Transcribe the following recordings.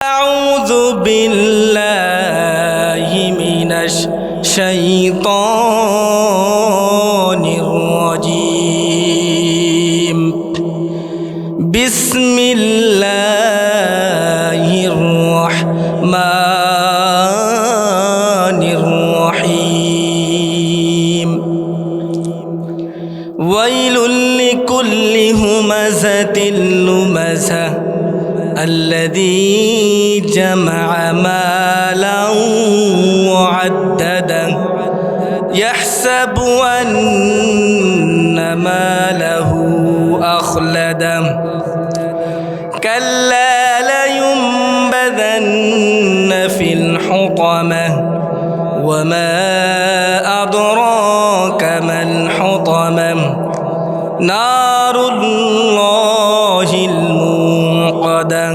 أعوذ بالله من الشيطان الرجيم بسم الله الرحمن الرحيم ويل لكل همزة لمزة الذي جمع مالا وعددا يحسب أن ماله أخلدا كلا لينبذن في الحطمة وما أدراك ما الحطمة نار الله الموقدة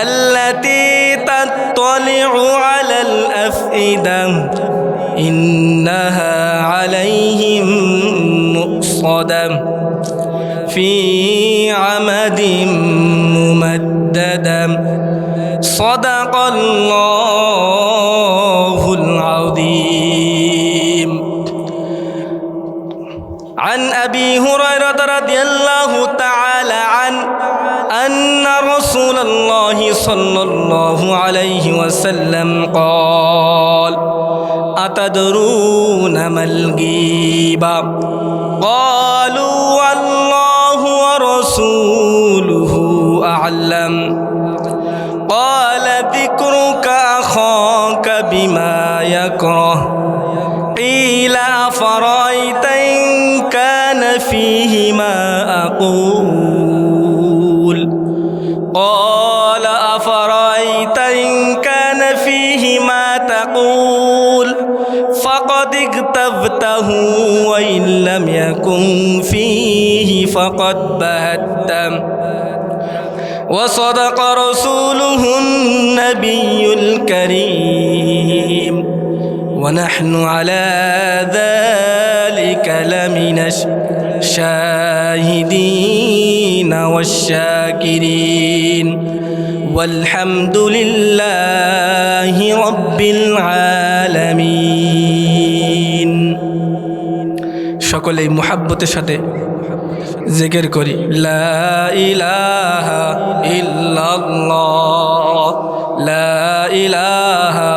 التي تطلع على الأفئدة إنها عليهم مؤصدة في عمد ممددة صدق الله العظيم. عن أبي هريرة رضي الله تعالى عنه أن رسول الله صلى الله عليه وسلم قال أتدرون ما الغيبة قالوا والله ورسوله أعلم قال ذكرك أخاك بما يكره قيل أفرأيت إن كان فيه ما أقول قال أفرأيت إن كان فيه ما تقول فقد اغتبته وإن لم يكن فيه فقد بهته وصدق رسوله النبي الكريم ونحن على ذلك لمن الشاهدين والشاكرين والحمد لله رب العالمين. সকলেই মুহাব্বতের সাথে জিকির করি লা ইলাহা ইল্লাল্লাহ লা ইলাহা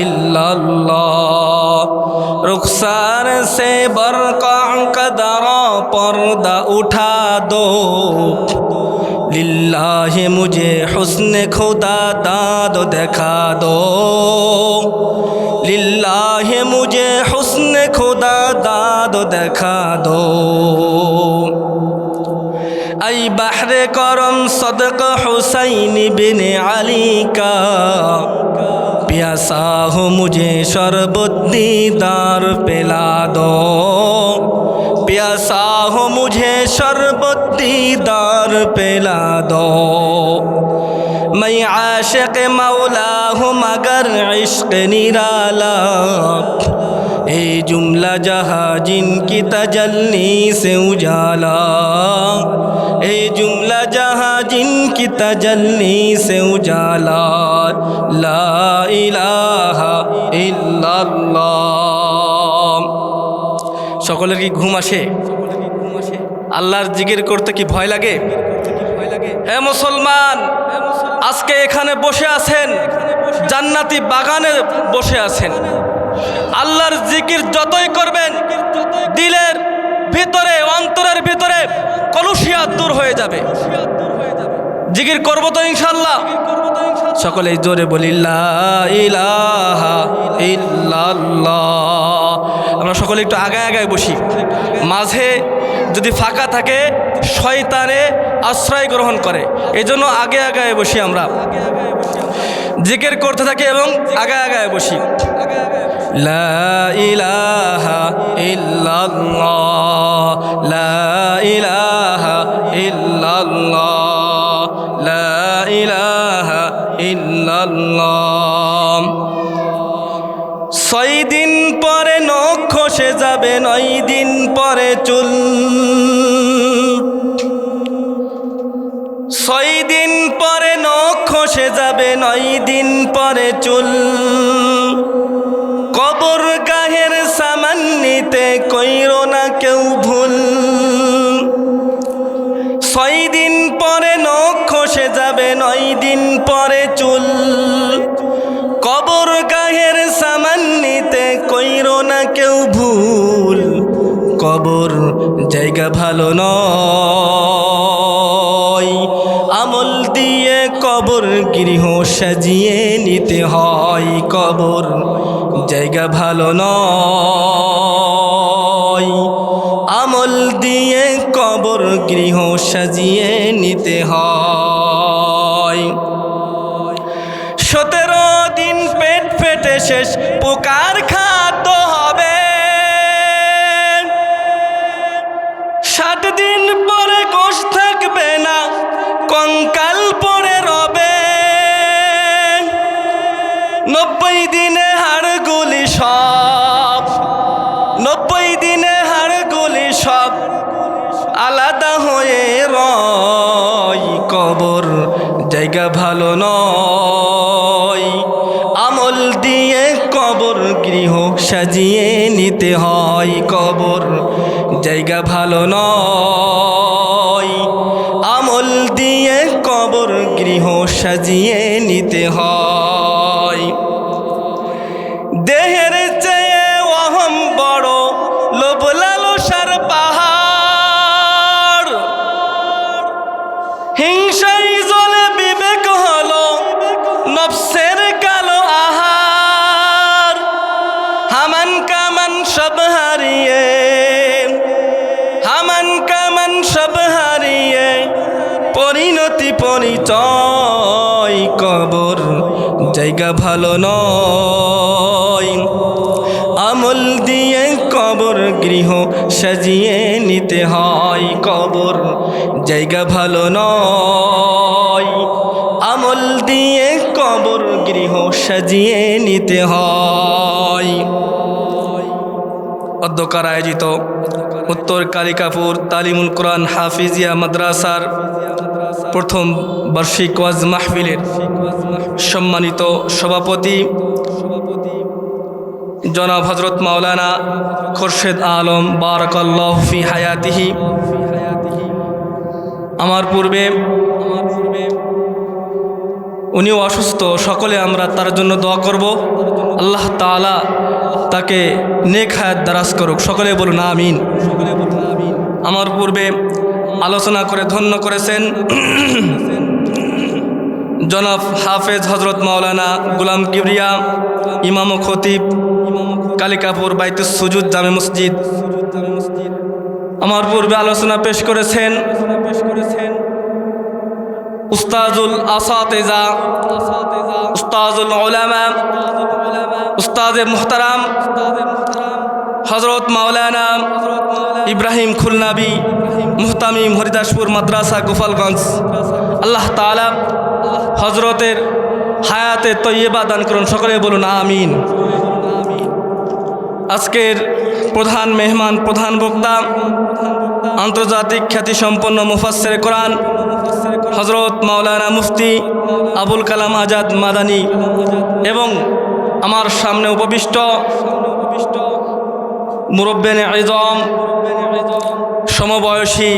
ইল্লাল্লাহ रुखसार से बरक़ा कदरा पर्दा उठा दो लिल्लाह मुझे हुस्न खुदा दाद दिखा दो लिल्लाह मुझे हुस्न खुदा दाद दिखा दो ऐ बहरे करम सदक हुसैन बिन अली का प्यासा हो मुझे शरबत दीदार पिला दो प्यासा हो मुझे शरबत दीदार पिला दो मैं आशिक़ मौला हूँ मगर इश्क़ निराला ए जुमला जहाँ जिनकी तजल्ली से उजाला ए जुमला जहाँ जिनकी तजल्ली से उजाला ला इलाहा इल्लाल्लाह। সকলের কি ঘুম আসে? আল্লাহর জিকির করতে কি ভয় লাগে? হে মুসলমান, আজকে এখানে বসে আছেন, জান্নাতি বাগানে বসে আছেন। আল্লাহর জিকির যতই করবেন দিলের ভিতরে অন্তরের ভিতরে কলুষিয়া দূর হয়ে যাবে। জিকির করবো তো ইনশাআল্লাহ? সকলেই জোরে বলি লা ইলাহা ইল্লাল্লাহ। আমরা সকলে একটু আগায় আগায় বসি, মাঝে যদি ফাঁকা থাকে শয়তানে আশ্রয় গ্রহণ করে, এই জন্য আগে আগায় বসি, আমরা জিকির করতে থাকি এবং আগায় আগায় বসি। লা ইলাহা ইল্লাল্লাহ লা ইলাহা ইল্লাল্লাহ লা ইলাহা ইল্লাল্লাহ। 6 দিন পরে নখ খসে যাবে, 9 দিন পরে চুল, 6 দিন পরে নখ খসে যাবে 9 দিন পরে চুল, কবর গাহের সামান নিতে কইরো না কেউ ভুল। 6 দিন পরে নখ খসে যাবে 9 দিন পরে চুল, কবর গাহের সামান নিতে কইরো না কেউ ভুল। কবর জায়গা ভালো নয়, আমল দিয়ে কবর গৃহ সাজিয়ে নিতে হয়। কবর জায়গা ভালো নয়, আমল দিয়ে কবর গৃহ সাজিয়ে নিতে হয়। 17 দিন পেট ফেটে শেষ পোকার খাদ্য হবে, 60 দিন পরে গোশ থাকবে না কঙ্কাল পড়ে রবে। 90 দিনে হাড়গুলি সব, 90 দিনে হাড়গুলি সব আলাদা হয়ে রয়। কবর জায়গা ভালো নয়, আমল দিয়ে কবর গৃহ সাজিয়ে নিতে হয়। কবর জায়গা ভালো নয়, আমল দিয়ে কবর গৃহ সাজিয়ে নিতে হয়। দেহের চেয়ে অহম বড়, লোভ লালসার পাহাড়, হিংসাই জলে বিবেক হলো নফসের কালো আহার। হামান কামান সব হারিয়ে, হামান কামান সব হারিয়ে পরিণতি পরিচয়। কবর জায়গা ভালো নয়, আমল দিয়ে কবর গৃহ সাজিয়ে নিতে হয়। কবর জায়গা ভালো নয়, আমল দিয়ে কবর গৃহ সাজিয়ে নিতে হয়। অধ্যকার আয়োজিত উত্তর কালিকাপুর তালিমুল কোরআন হাফিজিয়া মাদ্রাসার প্রথম বার্ষিক ওয়াজ মাহফিলের সম্মানিত সভাপতি জনাব হযরত মাওলানা খোরশেদ আলম বারাকাল্লাহু ফি হায়াতিহি, আমার পূর্বে উনিও অসুস্থ, সকলে আমরা তার জন্য দোয়া করব। আল্লাহ তাআলা তাকে নেক হায়াত দারাজ করুক, সকলে বলুন আমিন। আমার পূর্বে আলোচনা করে ধন্য করেছেন জনাব হাফেজ হযরত মাওলানা গুলাম কিবরিয়া, ইমাম ও খতিব, কালিকাপুর বাইতুস সুজুদ জামে মসজিদ। আমার পূর্বে আলোচনা পেশ করেছেন উস্তাজুল আসাতিজা, উস্তাজুল উলামা, উস্তাদে মুহতারাম হযরত মাওলানা ইব্রাহিম খুলনাবি, মুহতামিম হরিদাসপুর মাদ্রাসা গোপালগঞ্জ। আল্লাহ তাআলা হযরতের হায়াতে তৈয়বা দান করুন, সকলে বলুন আমিন। আজকের প্রধান মেহমান, প্রধান বক্তা আন্তর্জাতিক খ্যাতিসম্পন্ন মুফাসসিরে কোরআন হযরত মাওলানা মুফতি আবুল কালাম আজাদ মাদানী এবং আমার সামনে উপবিষ্ট মুরব্বিয়ানে ইযম, সমবয়সী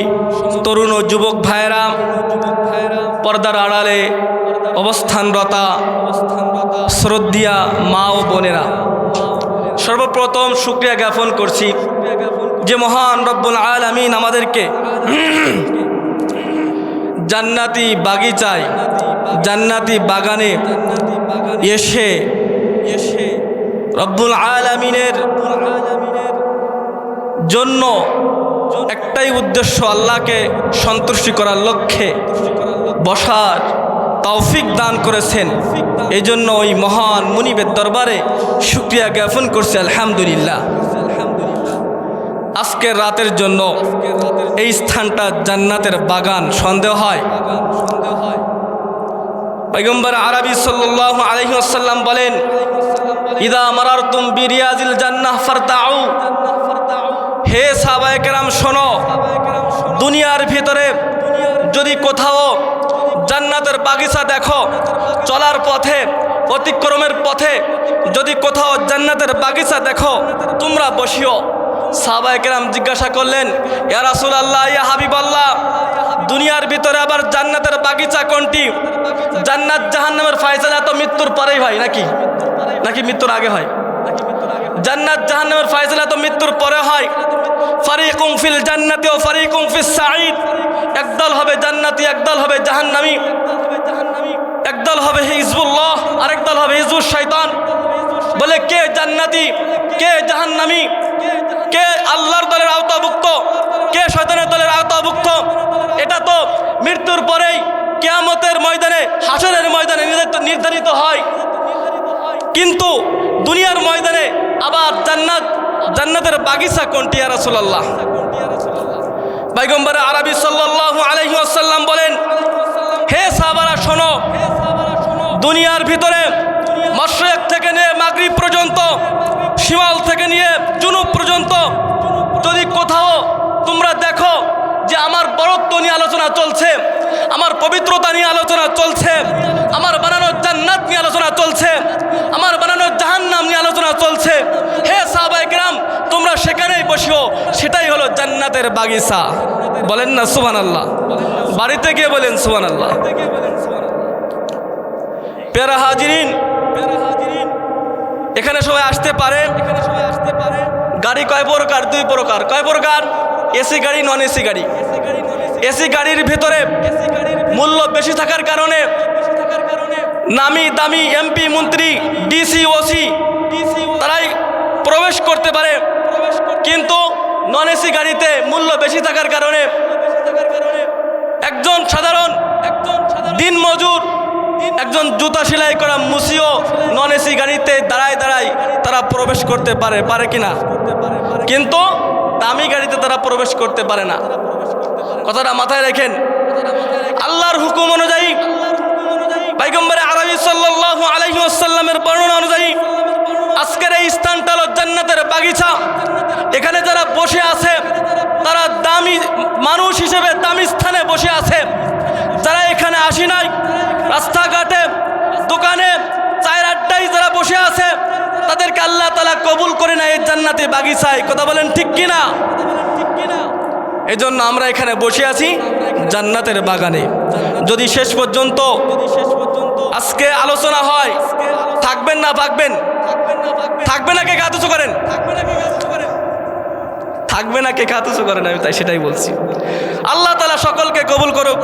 তরুণ ও যুবক ভাইয়েরা, পর্দার আড়ালে অবস্থানরতা শ্রদ্ধেয়া মা ও বোনেরা, সর্বপ্রথম শুকরিয়া জ্ঞাপন করছি যে মহান রব্বুল আলামিন আমাদেরকে জান্নাতি বাগিচায়, জান্নাতি বাগানে এসে রব্বুল আলামিনের জন্য একটাই উদ্দেশ্য, আল্লাহকে সন্তুষ্টি করার লক্ষ্যে বসার তৌফিক দান করেছেন। এই জন্য ওই মহান মুনিবের দরবারে শুকরিয়া জ্ঞাপন করছি আলহামদুলিল্লাহ। আজকের রাতের জন্য এই স্থানটা জান্নাতের বাগান, সন্দেহ হয়? পয়গম্বর আরবি সাল্লাল্লাহু আলাইহি ওয়াসাল্লাম বলেন, ইদা মারারতুম বিরিয়াজিল জান্নাহ ফারতাউ। হে সাহাবায়ে কেরাম শোনো, দুনিয়ার ভিতরে যদি কোথাও জান্নাতের বাগিচা দেখো, চলার পথে, অতিক্রমের পথে যদি কোথাও জান্নাতের বাগিচা দেখো তোমরা বসিও। সাহাবায়ে কেরাম জিজ্ঞাসা করলেন, ইয়া রাসূলুল্লাহ, ইয়া হাবিবাল্লাহ, দুনিয়ার ভিতরে আবার জান্নাতের বাগিচা কোনটি? জান্নাত জাহান্নামের ফয়সালা তো মৃত্যুর পরেই হয় নাকি মৃত্যুর আগে হয়? জান্নাত জাহান্নামের ফয়সালা তো মৃত্যুর পরে হয়। ফারিকুম ফিল জান্নাতি ওয়া ফারিকুম ফিস সাঈদ, একদল হবে জান্নাতি, একদল হবে জাহান্নামী, একদল হবে হিজবুল্লাহ, আরেক দল হবে হিজবুশ শয়তান। বলে কে জান্নাতি, কে জাহান্নামী, কে আল্লাহর দলের আওতাভুক্ত, কে শয়তানের দলের আওতাভুক্ত? এটা তো মৃত্যুর পরেই কিয়ামতের ময়দানে, হাসরের ময়দানে নির্ধারিত হয়। কিন্তু দুনিয়ার ময়দানে আবার জান্নাতের বাগিচা কোনটি ইয়া রাসূলুল্লাহ? পয়গম্বর আরবি সাল্লাল্লাহু আলাইহি ওয়াসাল্লাম বলেন, হে সাহাবারা শোনো, দুনিয়ার ভিতরে মাশরিক থেকে নিয়ে মাগরিব পর্যন্ত, শিমাল থেকে নিয়ে জুনুব পর্যন্ত যদি কোথাও তোমরা দেখো যে আমার বরত্ব নিয়ে আলোচনা চলছে, আমার পবিত্রতা নিয়ে আলোচনা চলছে, আমার বানানো জান্নাত নিয়ে আলোচনা চলছে, আমার বানানো জাহান্নাম নিয়ে আলোচনা চলছে, হে সাহাবায়ে কেরাম তোমরা সেখানেই বসিও, সেটাই হলো জান্নাতের বাগিচা। বলেন না সুবহানাল্লাহ? বাড়িতে গিয়ে বলেন সুবহানাল্লাহ। প্যারা হাজিরিন, এখানে সবাই আসতে পারে। গাড়ি কয় প্রকার? দুই প্রকার। কয় প্রকার? এসি গাড়ি, নন এসি গাড়ি। এসি গাড়ির ভিতরে মূল্য বেশি থাকার কারণে নামি দামি এমপি, মন্ত্রী, ডিসি, ওসি তারাই প্রবেশ করতে পারে। কিন্তু নন এসি গাড়িতে মূল্য বেশি থাকার কারণে একজন সাধারণ দিনমজুর, একজন জুতা সেলাই করা মুসিও নন এসি গাড়িতে দাঁড়ায় দাঁড়ায় তারা প্রবেশ করতে পারে কিনা? কিন্তু দামি গাড়িতে তারা প্রবেশ করতে পারে না। কথাটা মাথায় রাখেন। আল্লাহর হুকুম অনুযায়ী, পয়গম্বর আরবি সাল্লাল্লাহু আলাইহি ওয়াসাল্লামের বর্ণনা অনুযায়ী আজকের এই স্থানটা হলো জান্নাতের বাগিচা। এখানে যারা বসে আছে তারা দামি মানুষ হিসেবে দামি স্থানে বসে আছে। যারা এখানে আসি নাই, রাস্তাঘাটে, দোকানে, চায়ের আড্ডায় যারা বসে আছে তাদেরকে আল্লাহ তাআলা কবুল করে না এই জান্নাতি বাগিচায়। কথা বলেন ঠিক কিনা? এই জন্য আমরা এখানে বসে আছি জান্নাতের বাগানে। যদি শেষ পর্যন্ত আজকে আলোচনা হয়, থাকবেন না ভাগবেন? থাকবে না কে কাতুচু করেন? থাকবে না কে কাতুচু করেন? আমি তাই সেটাই বলছি। আল্লাহ তাআলা সকলকে কবুল করুক।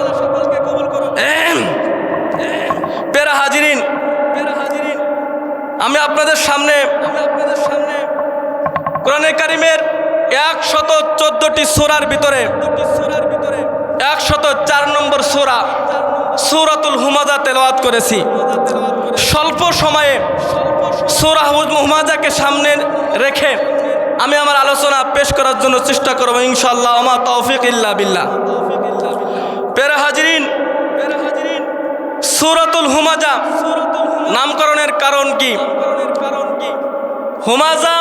প্যারা হাজিরিন, আমি আপনাদের সামনে কোরআনে কারিমের 114টি সূরার ভিতরে 104 নম্বর সূরা সূরাতুল হুমাযা তেলাওয়াত করেছি। স্বল্প সময়ে সূরা হুমাযাকে সামনে রেখে আমি আমার আলোচনা পেশ করার জন্য চেষ্টা করব ইনশাআল্লাহ। আমা তৌফিক ইল্লা বিল্লাহ। প্যারা হাজিরিন, সূরাতুল হুমাযা নামকরণের কারণ কি? হুমাযা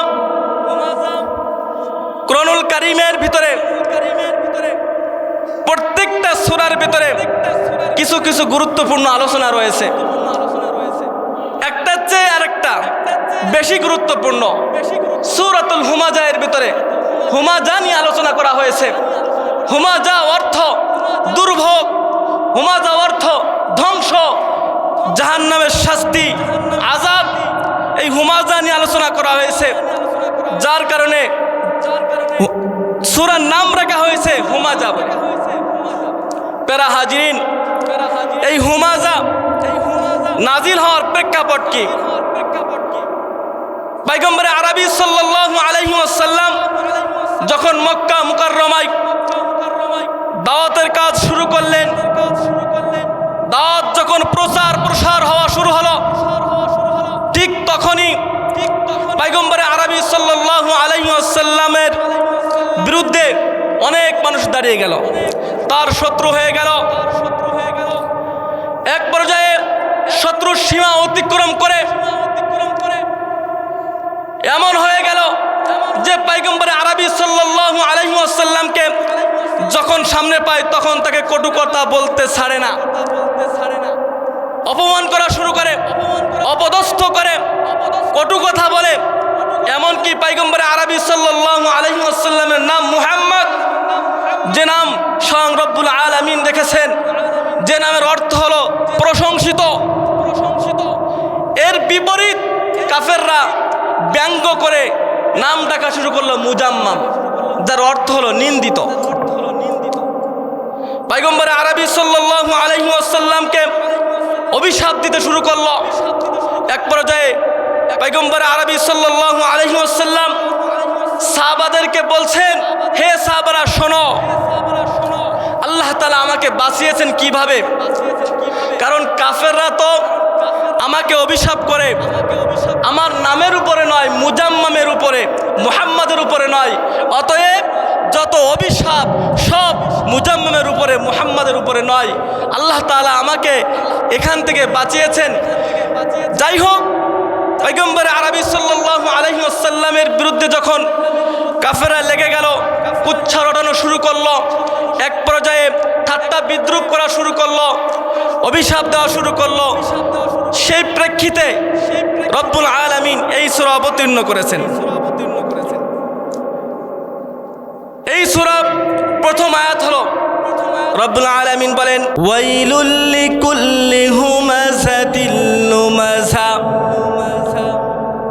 কোরআনুল কারীমের ভিতরে প্রত্যেকটা সূরার ভিতরে কিছু কিছু গুরুত্বপূর্ণ আলোচনা রয়েছে। একটা চেয়ে আরেকটা বেশি গুরুত্বপূর্ণ। সূরাতুল হুমাযা এর ভিতরে হুমাযা নিয়ে আলোচনা করা হয়েছে। হুমাযা অর্থ দুর্ভোগ, হুমাযা অর্থ ধ্বংস, জাহান্নামের শাস্তি, আযাব। এই হুমাযা নিয়ে আলোচনা করা হয়েছে, যার কারণে সূরার নাম রাখা হয়েছে হুমাযা বলে। প্যারা হাজিরিন, এই হুমাযা নাজিল হওয়ার প্রেক্ষাপট কি? পয়গম্বর আরবি সাল্লাল্লাহু আলাইহি ওয়াসাল্লাম যখন মক্কা মুকাররমায় দাওয়াতের কাজ শুরু করলেন, দাওয়াত যখন প্রসার হওয়া শুরু হলো, ঠিক তখনই পয়গম্বর আরবি সাল্লাল্লাহু আলাইহি ওয়াসাল্লামের বিরুদ্ধে অনেক মানুষ দাঁড়িয়ে গেল, তার শত্রু হয়ে গেল। এক পর্যায়ে শত্রুর সীমা অতিক্রম করে এমন হয়ে গেল যে পয়গম্বর আরবি সাল্লাল্লাহু আলাইহি ওয়াসাল্লামকে যখন সামনে পায় তখন তাকে কটু কথা বলতে ছাড়ে না। অপমান করা শুরু করে, অপদস্থ করে, কটু কথা বলে। এমনকি পয়গম্বর আরবি সাল্লাল্লাহু আলাইহি ওয়াসাল্লামের নাম মুহাম্মদ, যে নাম স্বয়ং রব্বুল আলামিন রেখেছেন, যে নামের অর্থ হলো প্রশংসিত, এর বিপরীত কাফেররা ব্যঙ্গ করে নাম ডাকা শুরু করলো মুজাম্মাম, যার অর্থ হলো নিন্দিত। পয়গম্বর আরবি সাল্লাল্লাহু আলাইহি ওয়াসাল্লামকে অভিশাপ দিতে শুরু করলো। এক পর্যায়ে পয়গম্বর আরবি সাল্লাল্লাহু আলাইহি ওয়াসাল্লাম সাহাবাদেরকে বলছেন, হে সাহাবারা শোনো, আল্লাহ তাআলা আমাকে বাঁচিয়েছেন কিভাবে? কারণ কাফেররা তো আমাকে অভিশাপ করে আমার নামের উপরে নয়, মুজাম্মামের উপরে, মুহাম্মাদের উপরে নয়। অতএব যত অভিশাপ সব মুজাম্মামের উপরে, মুহাম্মাদের উপরে নয়। আল্লাহ তাআলা আমাকে এখান থেকে বাঁচিয়েছেন। যাই হোক, পয়গম্বর আরবি সাল্লাল্লাহু আলাইহি ওয়াসাল্লামের বিরুদ্ধে যখন কাফেররা লেগে গেল, কুচ্ছা রটানো শুরু করলো, এক পর্যায়ে ঠাট্টা বিদ্রুপ করা শুরু করলো, অভিশাপ দেওয়া শুরু করলো, সেই প্রেক্ষিতে রব্বুল আলামিন এই সূরা অবতীর্ণ করেছেন। এই সূরা প্রথম আয়াত হলো, রব্বুল আলামিন বলেন, ওয়াইলুল লিকুল্লি হুমাযাতিল লুমাযা।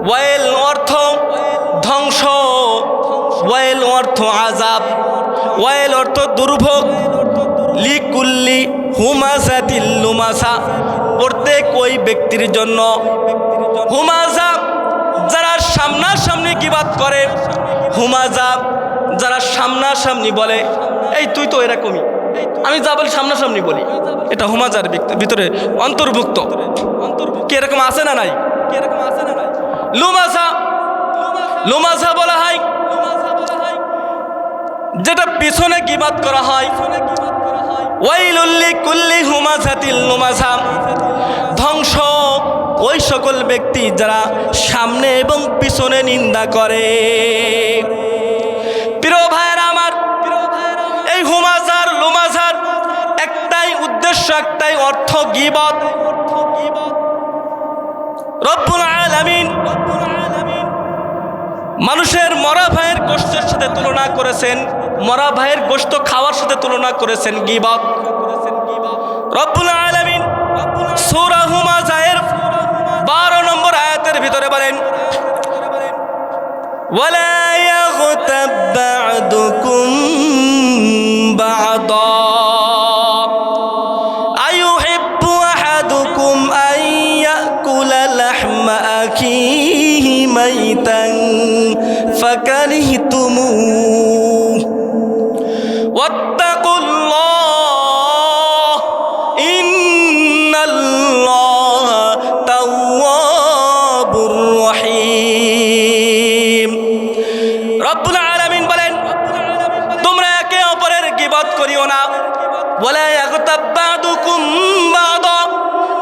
ওয়াইল অর্থ ধ্বংস, ওয়াইল অর্থ আযাব, ওয়াইল অর্থ দুর্ভোগ, লিকুল্লি হুমাযাতিল লুমাযা প্রত্যেক ওই ব্যক্তির জন্য, হুমাযা যারা সামনাসামনি গীবাত করে, হুমাযা যারা সামনাসামনি বলে, এই তুই তো এরকমই, আমি যা বলি সামনাসামনি বলি, এটা হুমাযার ভিতরে অন্তর্ভুক্ত। কি এরকম আছে না নাই? লুমাযা, লুমাযা বলা হয় যেটা পিছনে গীবাত করা হয়। ওয়াইলুল লিকুল্লি হুমাযাতিল লুমাযা, ধ্বংস ওই সকল ব্যক্তি যারা সামনে এবং পিছনে নিন্দা করে। প্রিয় ভাইয়েরা আমার, এই হুমাযার লুমাযার একটাই উদ্দেশ্য, একটাই অর্থ, গীবত। রব্বুল আলামিন মানুষের মরা ভাইয়ের গোশতের সাথে তুলনা করেছেন, মরা ভাইয়ের গোশত খাওয়ার সাথে তুলনা করেছেন গীবত। রব্বুল আলামিন সূরা হুমাযার 12 নম্বর আয়াতের ভিতরে বলেন, ওয়ালা ইয়াগতাব বা'দুকুম বা'দা আইয়ুহিব্বু আহাদুকুম আন ইয়াকুলা লাহমা আখিহি মাইতান ফাকারিহতুমুহু ওয়াত্তাকুল্লাহ ইন্নাল্লাহা তাওয়াবুর রহিম। রব্বুল আলামিন বলেন, তোমরা একে অপরের গীবত করিও না। ওয়ালা ইয়াগতাব বা'দুকুম বা'দা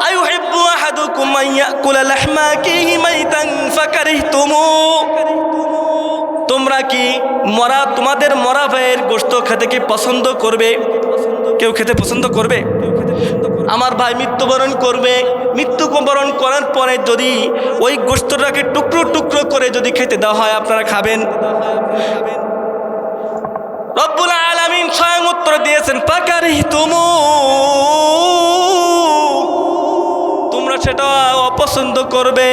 আইয়ুহিব্বু আহাদুকুম আন ইয়াকুলা লাহমা আখিহি মাইতান ফাকারিহতুমুহু। তোমরা কি তোমাদের মরা ভাইয়ের গোশত খেতে কি পছন্দ করবে? কেউ খেতে পছন্দ করবে? আমার ভাই মৃত্যুবরণ করবে, মৃত্যুবরণ করার পরে যদি ওই গোশতটাকে টুকরো টুকরো করে যদি খেতে দেওয়া হয়, আপনারা খাবেন? রব্বুল আলামিন স্বয়ং উত্তর দিয়েছেন, তোমরা সেটা অপছন্দ করবে।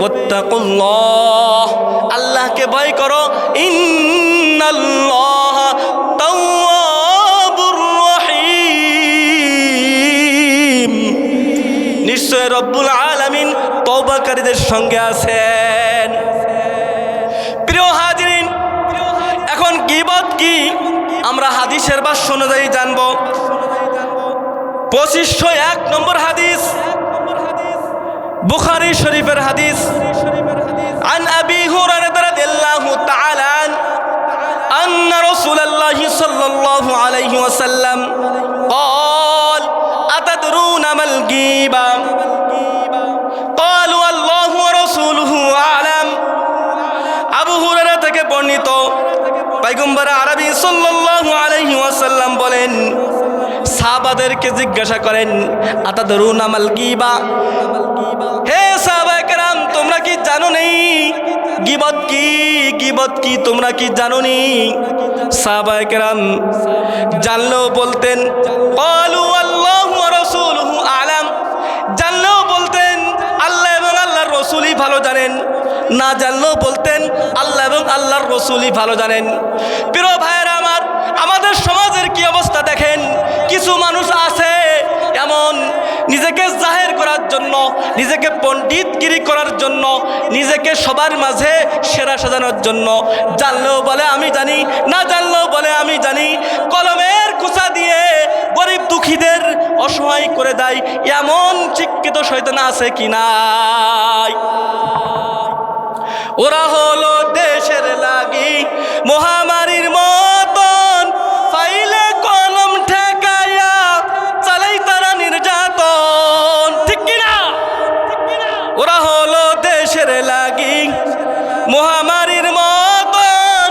ওয়াত্তাকুল্লাহ, আল্লাহকে ভয় করো, ইন্নাল্লাহা তাওয়াবুর রহিম, নিশ্চয় রব্বুল আলামিন তওবাকারীদের সঙ্গে আছেন। প্রিয় হাজিরিন, এখন গীবত কি আমরা হাদিসের ভাষ্য অনুযায়ী জানবো। 2501 নম্বর হাদিস, বুখারী শরীফের হাদিস। عن أبي هريرة رضي الله تعالى عنه أن رسول الله صلى الله عليه وسلم قال أتدرون ما الغيبة قالوا الله ورسوله أعلم। আবু হুরায়রা থেকে বর্ণিত, পয়গম্বর আরবি সাল্লাল্লাহু আলাইহি ওয়াসাল্লাম বলেন, সাহাবাদেরকে জিজ্ঞাসা করেন, আতাদরুনা মাল গীবা, হে সাহাবায়ে কেরাম তোমরা কি জানো নেই গীবত কি? গীবত কি তোমরা কি জানো নি? সাহাবায়ে কেরাম জানলেও বলতেন ক্বালু আল্লাহু ওয়া রাসূলুহু আ'লাম, জানলেও বলতেন আল্লাহ এবং আল্লাহর রাসূলই ভালো জানেন, না জানলেও বলতেন আল্লাহ এবং আল্লাহর রাসূলই ভালো জানেন। প্রিয় ভাইয়েরা আমার, আমাদের সমাজের কি অবস্থা দেখেন। কিছু মানুষ আছে এমন নিজেকে জাহের করার জন্য, নিজেকে পণ্ডিতগিরি করার জন্য, নিজেকে সবার মাঝে সেরা সাজানোর জন্য জানলেও বলে আমি জানি, না জানলেও বলে আমি জানি। কলমের কুচা দিয়ে গরিব দুঃখীদের অসহায় করে দেয়, এমন শিক্ষিত শয়তান আছে কি নাই? ওরা হলো দেশের লাগি মহামারীর মতন, ফাইলে কলম ঠেকাইয়া চালাই তারা নির্যাতন, ঠিক কিনা? ওরা হলো দেশের লাগি মহামারীর মতন,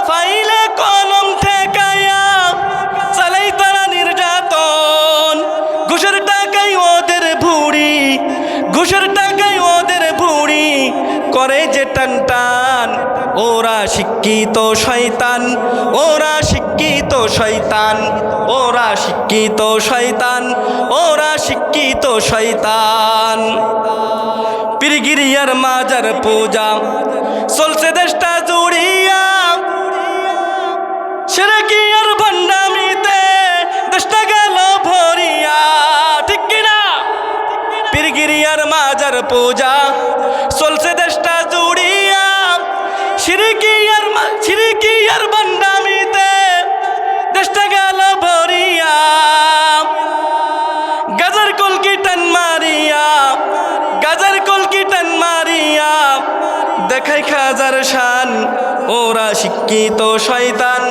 ফাইলে কলম ঠেকাইয়া চালাই তারা নির্যাতন। ঘুষের টাকাই ওদের ভুড়ি, ঘুষের টাকাই ওদের ভুড়ি করে যে টান টান। ওরা শিক্ষিত শয়তান, ওরা শিক্ষিত শয়তান, ওরা শিক্ষিত শয়তান, ওরা শিক্ষিত শয়তান। পীরগিরিয়ার মাজার পূজা চলছে দেশটা জুড়িয়া, শিরকিয়ার ভণ্ডামিতে দেশটা গেল ভরিয়া, ঠিক কিনা? পীরগিরিয়ার মাজার পূজা চলছে দেশটা জুড়িয়া, শিরকিয়ার ভণ্ডামিতে দেশটা গেল ভরিয়া। গাজার কলকি টান মারিয়া, গাজার কলকি টান মারিয়া দেখাই খাজার শান। ওরা শিক্ষিত শয়তান,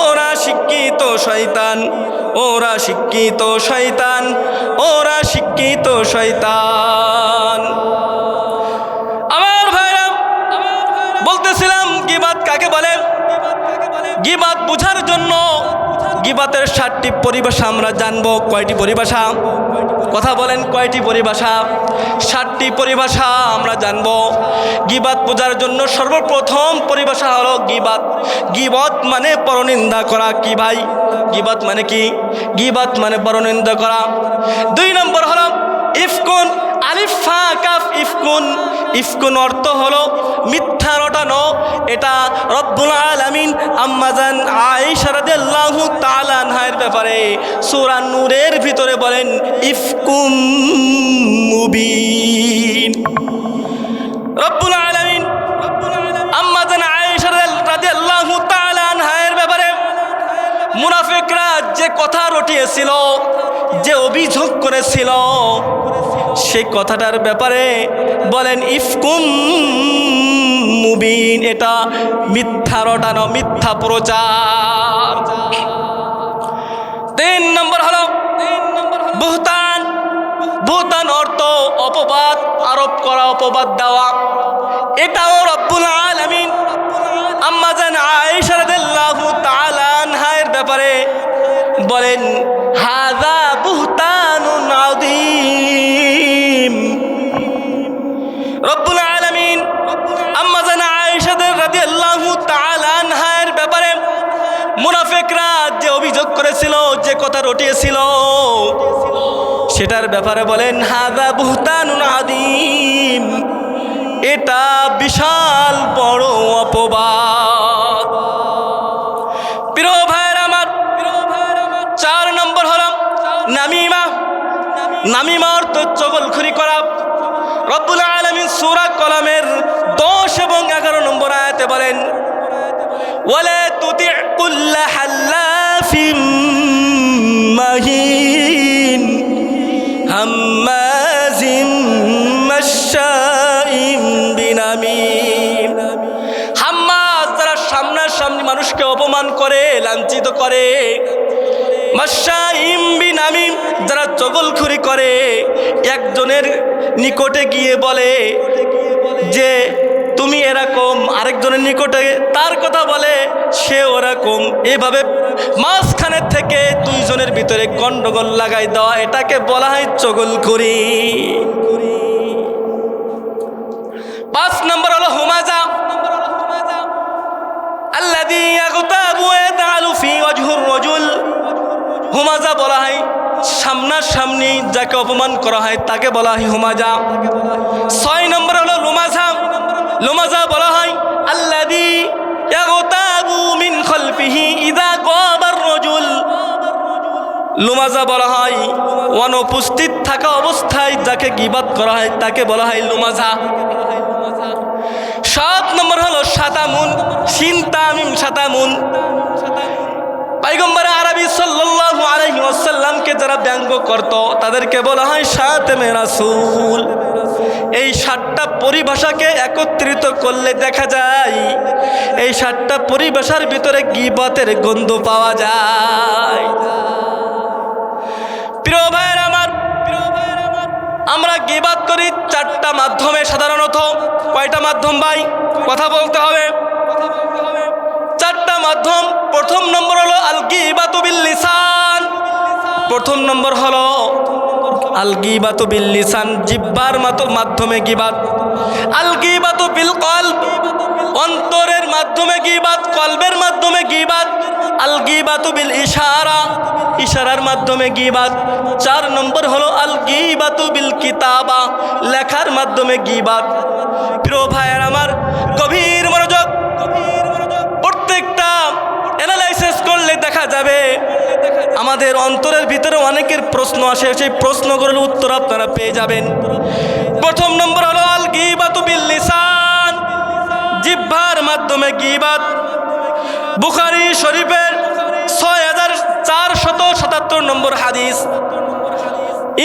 ওরা শিক্ষিত শয়তান, ওরা শিক্ষিত শয়তান, ওরা শিক্ষিত শয়তান। আমার ভাইরা বলতেছিলাম গীবাত কাকে বলে। গীবাত বুঝার জন্য গীবাতের 7টি পরিভাষা আমরা জানবো। কয়টি পরিভাষা? কথা বলেন, কয়টি পরিভাষা? 7টি পরিভাষা আমরা জানবো গীবাত বোঝার জন্য। সর্বপ্রথম পরিভাষা হলো গীবাত। গীবত মানে পরনিন্দা করা। কি ভাই? গীবাত মানে কি? গীবাত মানে পরনিন্দা করা। 2 নম্বর হলো ইফকুন, আলিফ ফা কাফ ইফকুন। ইফকুন অর্থ হলো মিথ্যা রটানো। এটা রব্বুল আলামিন আম্মাজান আয়েশা রাদিয়াল্লাহু তাআলা আনহার ব্যাপারে সূরা নূরের ভিতরে বলেন ইফকুম মুবিন। রব্বুল আলামিন আম্মাজান আয়েশা রাদিয়াল্লাহু তাআলা আনহার ব্যাপারে মুনাফিকরা যে কথা রটিয়েছিল, যে অভিযোগ করেছিল, সেই কথাটার ব্যাপারে বলেন ইফকুম মুবিন। এটা মিথ্যা রটানো, মিথ্যা প্রচার। 3 নম্বর হলো বুহতান। বুহতান অর্থ অপবাদ আরোপ করা, অপবাদ দেওয়া। এটাও রব্বুল আলামিন আম্মাজান আয়েশা রাদিয়াল্লাহু তাআলা আনহার ব্যাপারে বলেন হাযা বুহতানুন আযীম। রব্বুল আলামিন আম্মাজান আয়েশা রাদিয়াল্লাহু তাআলা আনহার ব্যাপারে মুনাফিকরা যে অভিযোগ করেছিল, যে কথা রটিয়েছিল, সেটার ব্যাপারে বলেন হাযা বুহতানুন আযীম। এটা বিশাল বড় অপবাদ। প্রিয় ভাইরা আমার, 4 নম্বর হলো নামিমা। নামিমা অর্থ চগলখড়ি করা। রব্বুল আলামিন সূরা কলমের 10 এবং 11 নম্বর আয়াতে বলেন ওয়ালা তুতি' কুল্লা হাল্লাফিম মাহিন হাম্মাজিম মাশশাইম বিনামিম। হাম্মাজ, যারা সামনাসামনি মানুষকে অপমান করে, লাঞ্ছিত করে। মাশশাইম বিনামিম, যারা চগলখড়ি করে। একজনের নিকটে গিয়ে বলে যে তুমি এরকম, আরেকজনের নিকটে তার কথা বলে সে ওরকম। এভাবে মাঝখানে থেকে দুইজনের ভিতরে গন্ডগোল লাগাই দেওয়া, এটাকে বলা হয় চগলখড়ি। 5 নম্বর হলো হুমাজা, আল্লাযী ইয়াগতাবু ওয়া ইয়াতাআলু ফী ওয়াজহির রাজুল। হুমাজা বলা হয় সামনাসামনি যাকে অপমান করা হয় তাকে বলা হয় হুমাজা। 6 নম্বর হলো লুমাজা। লুমাজা বলা হয় আল্লাযী ইয়াগতাবু মিন খালফিহি ইযা গাবার রাজুল। লুমাজা বলা হয় অনুপস্থিত থাকা অবস্থায় যাকে গীবাত করা হয় তাকে বলা হয় লুমাজা। 7 নম্বর হলো শাতামুন, শিন তামিম শাতামুন। পয়গম্বর আরবি সাল্লাল্লাহু আলাইহি ওয়াসাল্লামকে যারা ব্যঙ্গ করত তাদেরকে বলা হয় শাতামে রাসূল। এই 7টা পরিভাষাকে একত্রিত করলে দেখা যায় এই 7টা পরিভাষার ভিতরে গীবতের গন্ধ পাওয়া যায়। প্রিয় ভাইয়ের আমার, আমরা গীবাত করি 4টা মাধ্যমে সাধারণত। কয়টা মাধ্যম ভাই? কথা বলতে হবে। 4টা মাধ্যম। প্রথম নম্বর হলো আল গীবাতু বিল লিসান। প্রথম নম্বর হলো আল গীবাতু বিল লিসান, জিহ্বার মাধ্যমে গীবাত। আল গীবাতু বিল কলব, অন্তরের মাধ্যমে গীবাত, কলবের মাধ্যমে গীবাত। আল গীবাতু বিল ইশারা, ইশারার মাধ্যমে গীবাত। 4 নম্বর হলো আল গীবাতু বিল কিতাবা, লেখার মাধ্যমে গীবাত। প্রিয় ভাইয়ের আমার, গভীর মনোযোগ। প্রত্যেকটা অ্যানালাইসিস করলে দেখা যাবে আমাদের অন্তরের ভিতরে অনেকের প্রশ্ন আসে, সেই প্রশ্নগুলোর উত্তর আপনারা পেয়ে যাবেন। প্রথম নম্বর হলো আল গীবাতু বিল লিসান, জিহ্বার মাধ্যমে গীবাত। বুখারী শরীফের 6477 নম্বর হাদিস,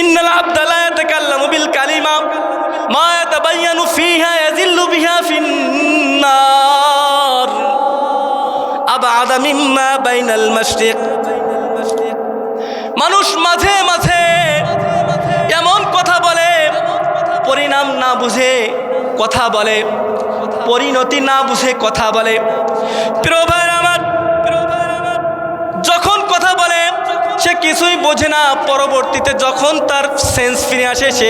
ইন্নাল আবদা লা ইয়াতাকাল্লামু বিল কালিমা মা ইয়াতাবায়ানু ফিহা ইয়াজিল্লু বিহা ফিন্নার আবআদা মিম্মা বাইনাল মাশরিক। মানুষ মাঝে মাঝে এমন কথা বলে, পরিণাম না বুঝে কথা বলে, পরিণতি না বুঝে কথা বলে। প্রিয় ভাইরা আমার, যখন কথা বলে সে কিছুই বোঝে না, পরবর্তীতে যখন তার সেন্স ফিরে আসে সে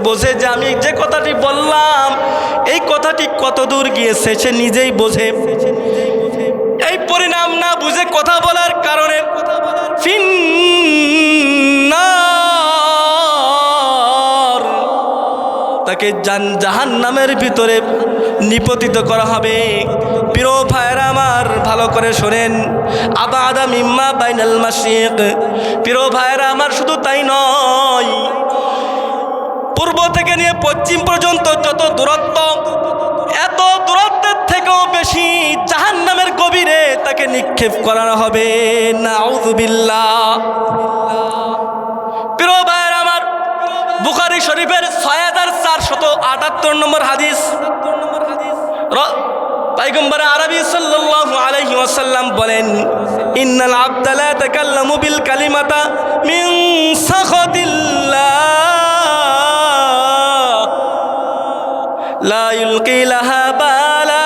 বোঝে যে আমি যে কথাটি বললাম এই কথাটি কত দূর গিয়েছে সে নিজেই বোঝে। এই পরিণাম না বুঝে কথা বলার কারণে ফিন্নার, তাকে জাহান্নামের ভিতরে নিপতিত করা হবে। প্রিয় ভাইরা আমার, ভালো করে শোনেন, আবাদা মিম্মা বাইনাল মাশরিক। প্রিয় ভাইরা আমার, শুধু তাই নয়, পূর্ব থেকে নিয়ে পশ্চিম পর্যন্ত যত দূরত্ব, এত দূরত্বের থেকেও বেশি জাহান্নামের গভীরে তাকে নিক্ষেপ করা হবে। নাউযুবিল্লাহ। প্রিয় ভাইরা আমার, বুখারী শরীফের 6478 নম্বর হাদিস, পয়গম্বর আরবি সাল্লাল্লাহু আলাইহি ওয়াসাল্লাম বলেন, ইন্নাল আবদা লা ইয়াতাকাল্লামু বিল কালিমাতা মিন সাখাতিল্লাহ লা ইলকি লাহা বালা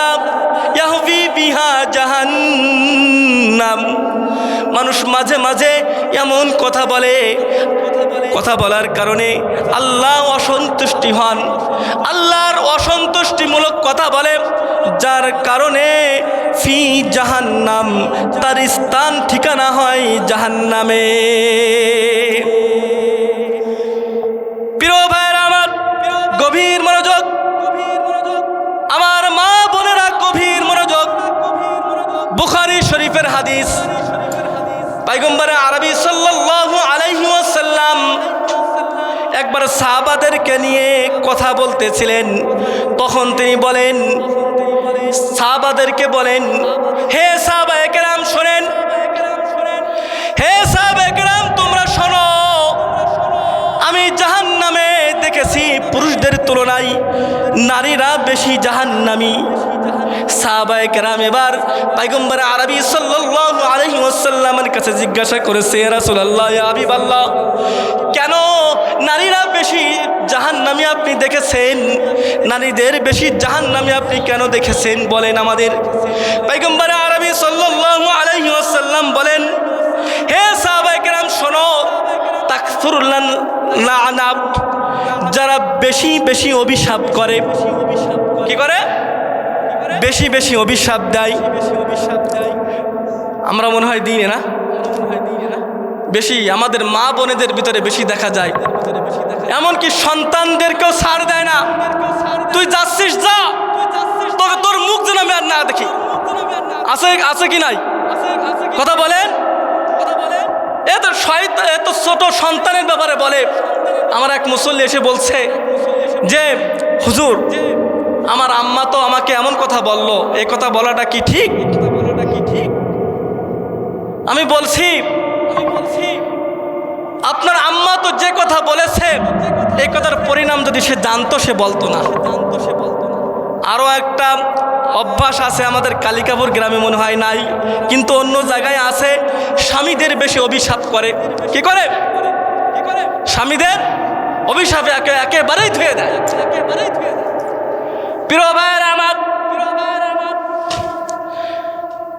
ইয়াহফি বিহা জাহান্নাম। মানুষ মাঝে মাঝে এমন কথা বলে, কথা বলার কারণে আল্লাহ অসন্তুষ্টি হন, আল্লাহর অসন্তুষ্টিমূলক কথা বলে, যার কারণে ফি জাহান্নাম, তার স্থান ঠিকানা হয় জাহান্নামে। প্রিয় ভাইরা আমার, গভীর মনোযোগ। আমার মা বোনেরা গভীর মনোযোগ। বুখারী শরীফের হাদিস, পয়গম্বর আরবি সাল্লাল্লাহু আলাইহি ওয়াসাল্লাম একবার সাহাবাদেরকে নিয়ে কথা বলতেছিলেন। তখন তিনি বলেন, সাহাবাদেরকে বলেন, হে সাহাবায়ে কেরাম শোনেন, হে সাহাবায়ে কেরাম তোমরা শোনো, আমি জাহান্নামে দেখেছি পুরুষদের তুলনায় নারীরা বেশি জাহান্নামী। সাহাবায়ে কেরাম এবার পয়গম্বর আরবি সাল্লাল্লাহু আলাইহি ওয়াসাল্লামের কাছে জিজ্ঞাসা করেছে, ইয়া রাসূলুল্লাহ, ইয়া হাবিবাল্লাহ, কেন নারীরা বেশি জাহান্নামী আপনি দেখেছেন? নারীদের বেশি জাহান্নামী আপনি কেন দেখেছেন বলেন আমাদের। পয়গম্বর আরবি সাল্লাল্লাহু আলাইহি ওয়াসাল্লাম বলেন, হে সাহাবায়ে কেরাম শোনো, তাকসুরুল লানাব, যারা বেশি বেশি অভিশাপ করে, কি করে? বেশি বেশি অভিশাপ দেয়। আমরা মনে হয় দিই না, বেশি আমাদের মা বোনেদের ভিতরে বেশি দেখা যায়। এমনকি সন্তানদেরকেও ছাড় দেয় না, তুই যাচ্ছিস যা, তোর মুখ যেন আমি আর না দেখি। আছে আছে কি নাই? কথা বলেন। এত ছোট সন্তানের ব্যাপারে বলে, আমার এক মুসল্লি এসে বলছে যে হুজুর, আমার আম্মা তো আমাকে এমন কথা বলল, এই কথা বলাটা কি ঠিক? আমি বলছি, আপনার আম্মা তো যে কথা বলেছে, এই কথার পরিণাম যদি সে জানতো সে বলতো না। আরও একটা অভ্যাস আছে আমাদের কালিকাপুর গ্রামে, মনে হয় নাই, কিন্তু অন্য জায়গায় আছে, স্বামীদের বেশি অভিশাপ করে। কি করে? স্বামীদের অভিশাপে একেবারেই ধুয়ে দেয়। প্রিয় ভাইয়ের আমার,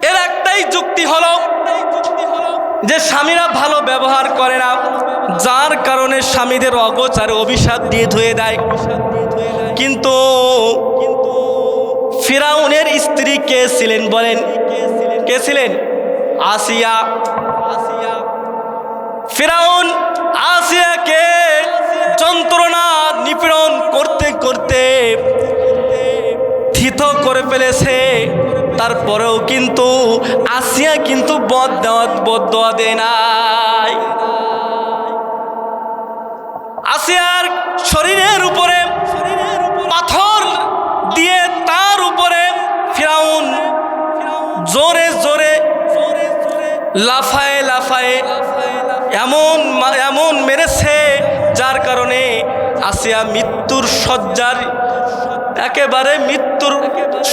এর একটাই যুক্তি হলো যে স্বামীরা ভালো ব্যবহার করে না, যার কারণে স্বামীদের অগোচরে অভিশাপ দিয়ে ধুয়ে দেয়। কিন্তু ফিরাউনের স্ত্রী কে ছিলেন বলেন? কে ছিলেন? আসিয়া। ফিরাউন আসিয়াকে যন্ত্রণা নিপীড়ন করতে করতে থিত করে ফেলেছে। তারপরেও কিন্তু আসিয়া কিন্তু বদদোয়া দেয় নাই। আসিয়ার শরীরের উপরে পাথর দিয়ে তার উপরে ফিরাউন জোরে জোরে লাফায়ে লাফায়ে এমন মেরেছে, যার কারণে আসিয়া মৃত্যুর শয্যার একেবারে মৃত্যুর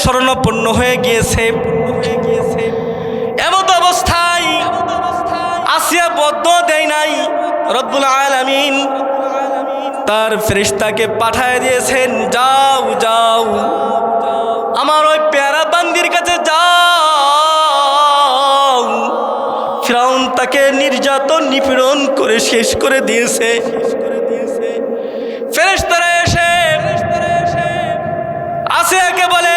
শরণাপন্ন হয়ে গিয়েছে। এমত অবস্থায় আসিয়া বদদোয়া দেয় নাই, রব্বুল আলামিন তার ফেরেশতাকে পাঠিয়ে দিয়েছেন, যাও যাও আমার ওই পেয়ারা বান্দির কাছে যাও। ফিরাউন তাকে নির্যাতন নিপীড়ন করে শেষ করে দিয়েছে। ফেরেশতারা এসে আসিয়াকে বলে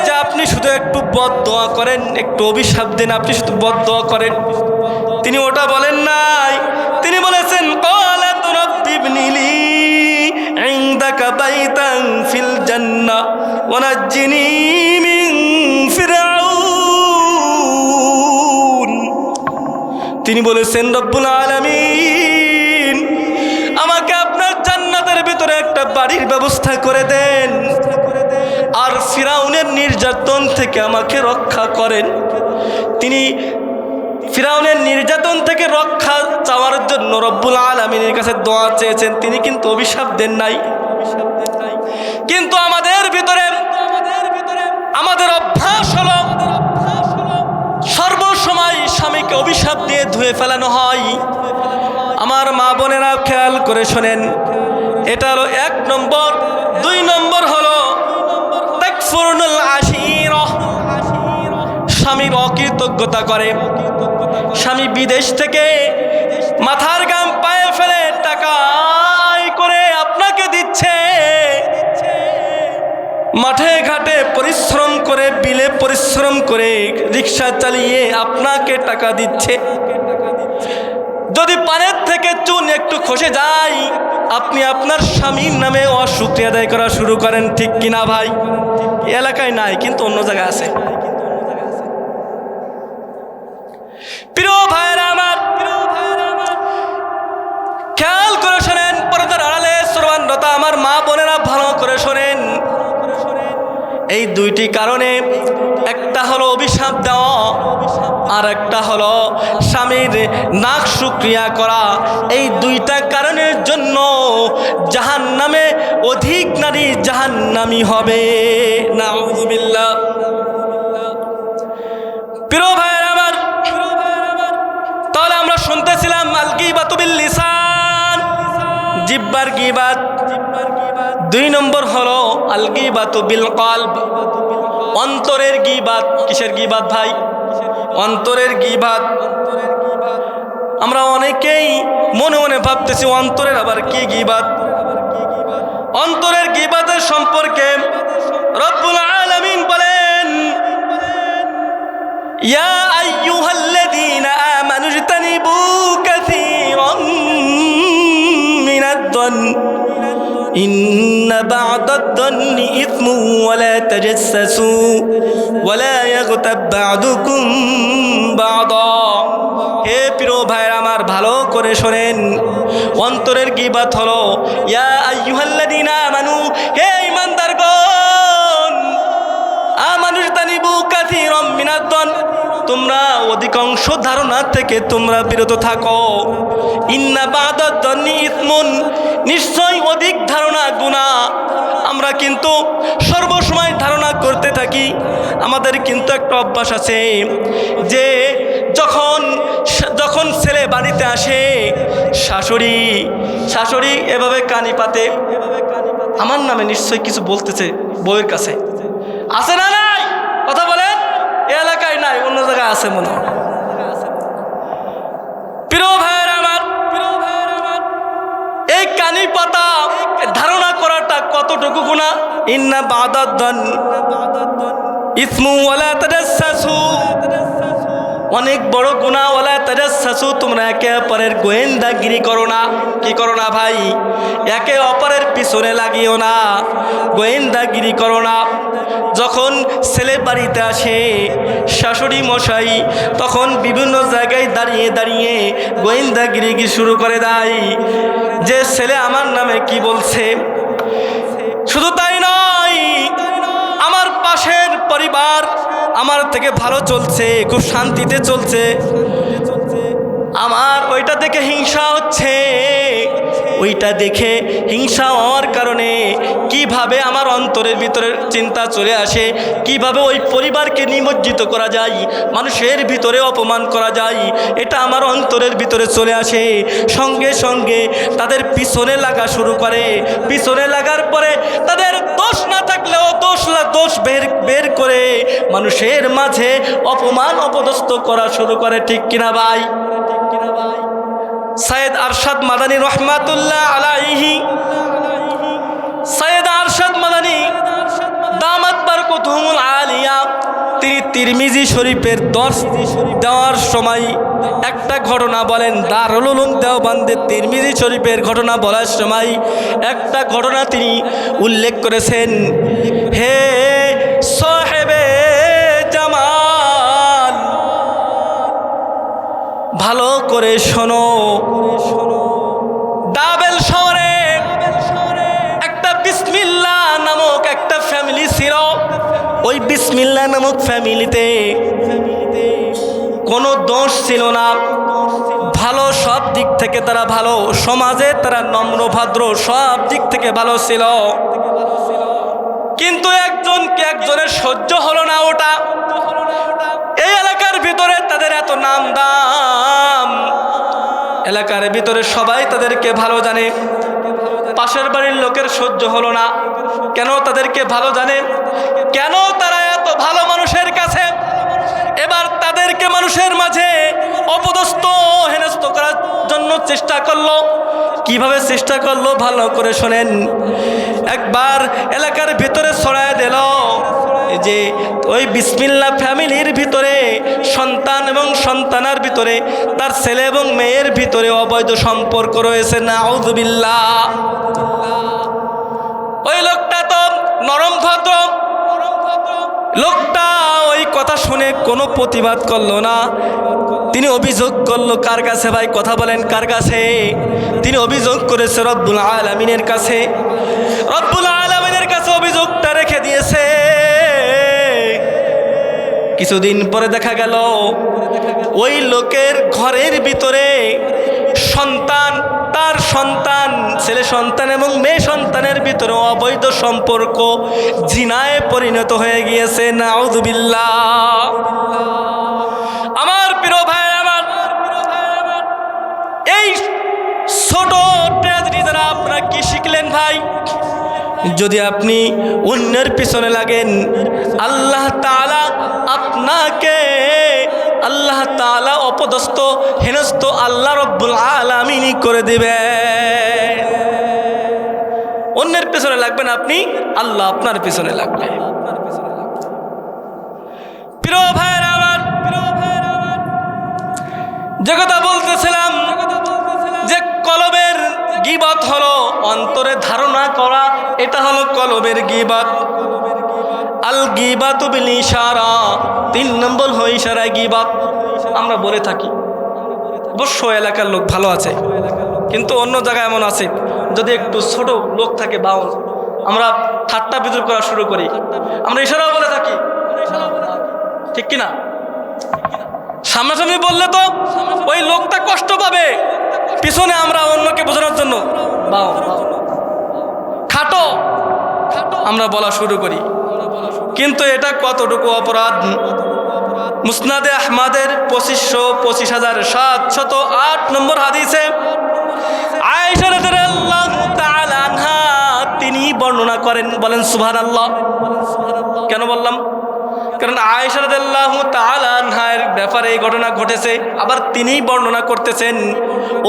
যে আপনি শুধু একটু বদদোয়া করেন, একটু অভিশাপ দেন, আপনি শুধু বদদোয়া করেন। তিনি ওটা বলেন নাই, তিনি বলেছেন ক্বালাত রাব্বি ইবনি লি ইনদাকা বাইতান ফিল জান্নাহ ওয়া নাজ্জিনি মিন ফিরআউন। তিনি বলেছেন, রব্বুল আলামিন আমাকে আপনার জান্নাতের ভিতরে একটা বাড়ির ব্যবস্থা করে দেন, আর ফিরাউনের নির্যাতন থেকে আমাকে রক্ষা করেন। তিনি ফিরাউনের নির্যাতন থেকে রক্ষা চাওয়ার জন্য রব্বুল আলামিনের কাছে দোয়া চেয়েছেন, তিনি কিন্তু অভিশাপ দেন নাই। কিন্তু আমাদের ভিতরে আমাদের অভ্যাস হলো সর্বসময় স্বামীকে অভিশাপ দিয়ে ধুয়ে ফেলানো হয়। আমার মা বোনেরা খেয়াল করে শোনেন, এটা হলো 1 নম্বর। 2 নম্বর হলো তাকফুরুল আশীরা, স্বামীর অকৃতজ্ঞতা করে। স্বামী বিদেশ থেকে মাথার ঘাম পায়ে ফেলে টাকা আয় করে আপনাকে দিচ্ছে, মাঠে ঘাটে পরিশ্রম করে, বিলে পরিশ্রম করে, রিক্সা চালিয়ে আপনাকে টাকা দিচ্ছে। যদি পানের থেকে চুন একটু খসে যায়, আপনি আপনার স্বামীর নামে অশুকরিয়া আদায় করা শুরু করেন। ঠিক কিনা ভাই? এলাকায় নাই, কিন্তু অন্য জায়গায় আছে। প্রিয় ভাইরা আমার, খেয়াল করে শোনেন, পর্দার আড়ালে শ্রবণরত আমার মা বোনেরা ভালো করে শোনেন। এই 2টি কারণে, একটা হলো অভিশাপ দেওয়া, আর একটা হলো স্বামীর নাক শুকরিয়া করা। এই 2টা কারণের জন্য জাহান্নামে অধিক নারী জাহান্নামী হবে। নাউযুবিল্লাহ। জিহ্বার গীবাত। 2 নম্বর হলো আল গীবাতু বিল কলব, অন্তরের গীবাত। কিসের গীবাত ভাই? অন্তরের গীবাত। আমরা অনেকেই মনে মনে ভাবতেছি অন্তরের আবার কি গীবাত। অন্তরের গীবাতের সম্পর্কে রব্বুল আলামিন বলেন, ইয়া আইয়ুহাল্লাযীনা আমানু ইজতানিবু কাসীরাম মিনাদ-দন্ন ইন্না বা'দাদ-দন্নি ইসমুন ওয়া লা তাজাসসু ওয়া লা ইয়াগতাব বা'দুকুম বা'দা। হে প্রিয় ভাইরা আমার, ভালো করে শোনেন, অন্তরের গীবাত হলো ইয়া আইয়ুহাল্লাযীনা আমানু, হে ঈমানদারগণ, আমানু ইজতানিবু কাসীরাম মিনাদ-দন্ন, তোমরা অধিকাংশ ধারণা থেকে তোমরা বিরত থাকো। ইন্না বা'দাদ-দন্নি ইসমুন, নিশ্চয় অধিক ধারণা গুনাহ। আমরা কিন্তু সর্বসময় ধারণা করতে থাকি। আমাদের কিন্তু একটা অভ্যাস আছে যে যখন ছেলে বাড়িতে আসে, শাশুড়ি এভাবে কানি পাতে, আমার নামে নিশ্চয়ই কিছু বলতেছে বউয়ের কাছে। আছে না নাই? কথা বলেন। এ এলাকায় নাই, অন্য জায়গায় আছে মনে হয়। প্রিয় ভাইয়ের আমার, এই কানি পাতা ধারণা করাটা কতটুকু গুনাহ। ইন্না বা'দাদ-দন্ন ইসমু ওয়া লা তাজাসসু, অনেক বড় গুনাহ। ওয়ালা তাজাসসু, তোমরা একে অপরের গোয়েন্দাগিরি করো না। কি করো না ভাই? একে অপরের পিছনে লাগিও না, গোয়েন্দাগিরি করো না। যখন ছেলে বাড়িতে আসে শাশুড়ি মশাই, তখন বিভিন্ন জায়গায় দাঁড়িয়ে দাঁড়িয়ে গোয়েন্দাগিরি শুরু করে দেয় যে ছেলে আমার নামে কি বলছে। শুধু তাই নয়, আমার পাশের পরিবার আমার থেকে ভালো চলছে, খুব শান্তিতে চলছে, আমার ওইটা দেখে হিংসা হচ্ছে। ওইটা দেখে হিংসা হওয়ার কারণে কিভাবে আমার অন্তরের ভিতরে চিন্তা চলে আসে, কিভাবে ওই পরিবারকে নিমজ্জিত করা যায়, মানুষের ভিতরে অপমান করা যায়, এটা আমার অন্তরের ভিতরে চলে আসে। সঙ্গে সঙ্গে তাদের পিছনে লাগা শুরু করে। পিছনে লাগার পরে তাদের দোষ না থাকলেও দোষ বের করে মানুষের মাঝে অপমান অপদস্থ করা শুরু করে। ঠিক কিনা ভাই? সৈয়দ আরশাদ মাদানী রহমাতুল্লাহ আলাইহি, সৈয়দ আরশাদ মাদানী দামাত বারকাতুহুল আলিয়া, তিনি তিরমিজি শরীফের দর্শ দেওয়ার সময় একটা ঘটনা বলেন। দারুল উলুম দেওবন্দের তিরমিজি শরীফের ঘটনা বলার সময় একটা ঘটনা তিনি উল্লেখ করেছেন। হে সাহেবে জামাল, ভালো করে শোনো। দাবেল শহরে একটা বিসমিল্লাহ নামক একটা ফ্যামিলি ছিল। ওই বিসমিল্লাহ নামক ফ্যামিলিতে কোনো দোষ ছিল না, ভালো, সব দিক থেকে তারা ভালো, সমাজে তারা নম্র ভদ্র, সব দিক থেকে ভালো ছিল। কিন্তু একজনের সহ্য হলো না ওটা। এই এলাকার ভিতরে তাদের এত নাম দাম, এলাকার ভিতরে সবাই তাদেরকে ভালো জানে। পাশের বাড়ির লোকের সহ্য হলো না। কেন তাদেরকে ভালো জানে, কেন তারা এত ভালো মানুষের কাছে, এবার তাদেরকে মানুষের মাঝে অপদস্থ হেনস্থ করার জন্য চেষ্টা করলো। কিভাবে চেষ্টা করলো ভালো করে শোনেন। একবার এলাকার ভিতরে ছড়ায় দিল যে ওই বিসমিল্লাহ ফ্যামিলির ভিতরে সন্তান এবং সন্তানের ভিতরে তার ছেলে এবং মেয়ের ভিতরে অবৈধ সম্পর্ক রয়েছে। নাউযুবিল্লাহ। ওই লোকটা তো নরম ভদ্র, লোকটা ওই কথা শুনে কোনো প্রতিবাদ করলো না। তিনি অভিযোগ করলো কার কাছে ভাই? কথা বলেন, কার কাছে? তিনি অভিযোগ করেছে রব্বুল আলামিনের কাছে। রব্বুল আলামিনের কাছে অভিযোগটা রেখে দিয়েছে। কিছুদিন পরে দেখা গেল ওই লোকের ঘরের ভিতরে তার সন্তান, ছেলে সন্তান এবং মেয়ে সন্তানের ভিতরে অবৈধ সম্পর্ক জিনায় পরিণত হয়ে গিয়েছে। নাউযুবিল্লাহ। আমার প্রিয় ভাই, আমার এই ছোট ট্র্যাজেডি দ্বারা আপনারা কি শিখলেন ভাই? যদি আপনি অন্যের পিছনে লাগেন, আল্লাহ তাআলা আপনাকে আল্লাহ তাআলা অপদস্থ হেনস্থ আল্লাহ রব্বুল আলামিন করে দিবে। অন্যের পিছনে লাগবেন আপনি, আল্লাহ আপনার পিছনে লাগবে। প্রিয় ভাইরা আমার, যে কথা বলতেছিলাম যে কলবের গীবত হলো অন্তরে ধারণা করা, এটা হলো কলবের গীবত। আল গীবাতু বিল ইশারা, 3 নম্বর হয় ইশারায় গীবত। আমরা বলে থাকি অবশ্য এলাকার লোক ভালো আছে, কিন্তু অন্য জায়গায় এমন আছে যদি একটু ছোট লোক থাকে বাউল, আমরা ঠাট্টা বিদ্রুপ করা শুরু করি, আমরা ইশারাও বলে থাকি, ঠিক কিনা? সামনাসামনি বললে তো ওই লোকটা কষ্ট পাবে, পিছনে আমরা অন্যকে বোঝানোর জন্য বাউল খাটো আমরা বলা শুরু করি। কিন্তু এটা কতটুকু অপরাধ? মুসনাদে আহমদের 25,708 নম্বর হাদিসে আয়েশা রাদিয়াল্লাহু তাআলা আনহা তিনি বর্ণনা করেন, বলেন সুবহানাল্লাহ। কেন বললাম? কারণ আয়েশা রাদিয়াল্লাহু তাআলা আনহার ব্যাপারে এই ঘটনা ঘটেছে, আবার তিনি বর্ণনা করতেছেন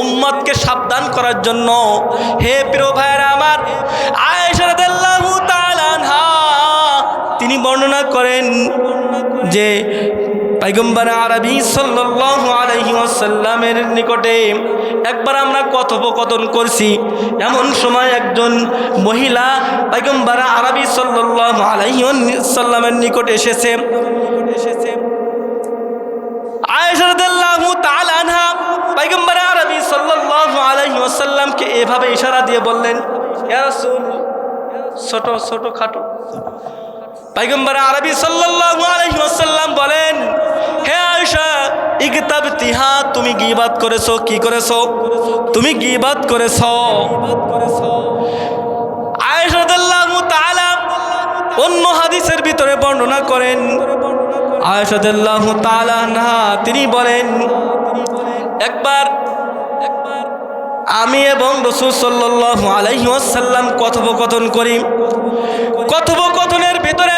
উম্মতকে সাবধান করার জন্য। হে প্রিয় ভাইরা আমার, আয়েশা রাদিয়াল্লাহু তাআলা আনহা তিনি বর্ণনা করেন যে পয়গম্বর আরবি সাল্লাল্লাহু আলাইহি ওয়াসাল্লামের নিকটে একবার আমরা কথোপকথন করছি। এমন সময় একজন মহিলা পয়গম্বর আরবি সাল্লাল্লাহু আলাইহি ওয়াসাল্লামের নিকটে এসেছে। আয়েশা রাদিয়াল্লাহু তাআলা আনহা পয়গম্বর আরবি সাল্লাল্লাহু আলাইহি ওয়াসাল্লামকে এভাবে ইশারা দিয়ে বললেন, ইয়া রাসূল, ছোট ছোট খাটো। পয়গম্বর আরবি সাল্লাল্লাহু আলাইহি ওয়াসাল্লাম বলেন, হে আয়েশা, ইগতাবতিহা, তুমি গীবত করেছো। কি করেছো? তুমি গীবত করেছো। আয়েশা রাদিয়াল্লাহু তাআলা অন্য হাদিসের ভিতরে বর্ণনা করেন, আয়েশা রাদিয়াল্লাহু তাআলা আনহা তিনি বলেন, একবার আমি এবং রাসূল সাল্লাল্লাহু আলাইহি ওয়াসাল্লাম কথোপকথন করি। কথোপকথনের ভিতরে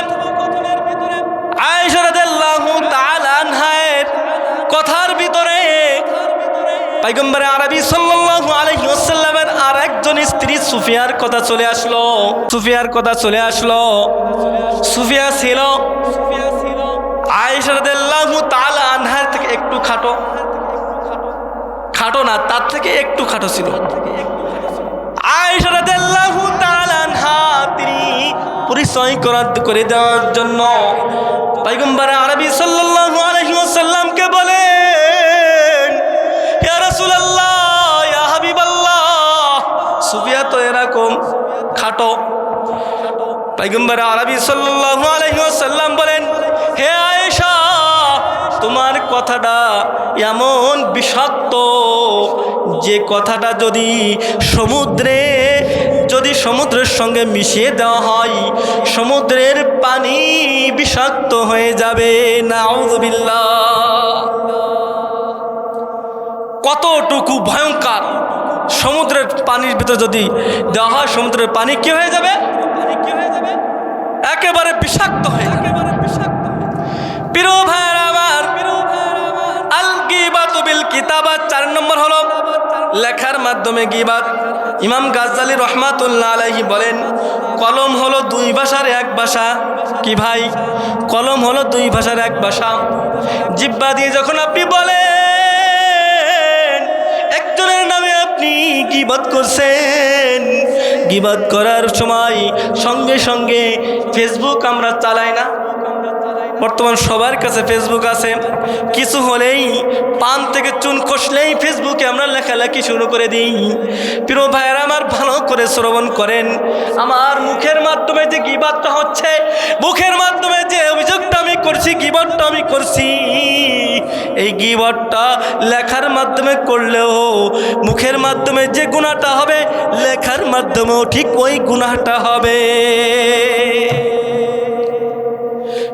আয়েশা রাদিয়াল্লাহু তাআলা আনহার কথার ভিতরে পয়গম্বর আরবি সাল্লাল্লাহু আলাইহি ওয়াসাল্লামের আরেকজন স্ত্রী সুফিয়ার কথা চলে আসলো। সুফিয়া ছিল আয়েশা রাদিয়াল্লাহু তাআলা আনহার থেকে একটু খাটো না, তার থেকে একটু খাটো ছিল। আয়েশা রাদিয়াল্লাহু তাআলা আনহা তিনি পরিচয় করে দেওয়ার জন্য পয়গম্বর আরবি সাল্লাল্লাহু আলাইহি ওয়াসাল্লামকে বলেন, ইয়া রাসূলুল্লাহ, ইয়া হাবিবাল্লাহ, সুফিয়া তো এরকম খাটো। পয়গম্বর আরবি সাল্লাল্লাহু আলাইহি ওয়াসাল্লাম বলেন, হে আয়েশা, তোমার কথাটা এমন বিষাক্ত যে কথাটা যদি সমুদ্রের সঙ্গে মিশিয়ে দেওয়া হয়, সমুদ্রের পানি বিষাক্ত হয়ে যাবে। নাউযুবিল্লাহ। কতটুকু ভয়ঙ্কর! সমুদ্রের পানির ভিতরে যদি দেওয়া হয়, সমুদ্রের পানি কি হয়ে যাবে? একেবারে বিষাক্ত হয়ে যাবে। প্রিয় ভাইরা আমার, আল গীবাতু বিল কিতাবা 4 নম্বর হলো লেখার মাধ্যমে গীবত। ইমাম গাজ্জালী রহমাতুল্লাহ আলাইহি বলেন, কলম হলো 2 ভাষার এক ভাষা। কি ভাই? কলম হলো 2 ভাষার এক ভাষা। জিহ্বা দিয়ে যখন আপনি বলেন, একজনের নামে আপনি গীবত করছেন, গীবত করার সময় সঙ্গে সঙ্গে ফেসবুক আমরা চালাই না? বর্তমান সবার কাছে ফেসবুক আছে। কিছু হলেই, পান থেকে চুন খসলেই ফেসবুকে আমরা লেখালেখি শুরু করে দিই। প্রিয় ভাইয়েরা আমার, ভালো করে শ্রবণ করেন। আমার মুখের মাধ্যমে যে গীবতটা হচ্ছে, মুখের মাধ্যমে যে অভিযোগটা আমি করছি, গীবতটা আমি করছি, এই গীবতটা লেখার মাধ্যমে করলেও মুখের মাধ্যমে যে গুনাহটা হবে, লেখার মাধ্যমেও ঠিক ওই গুনাহটা হবে।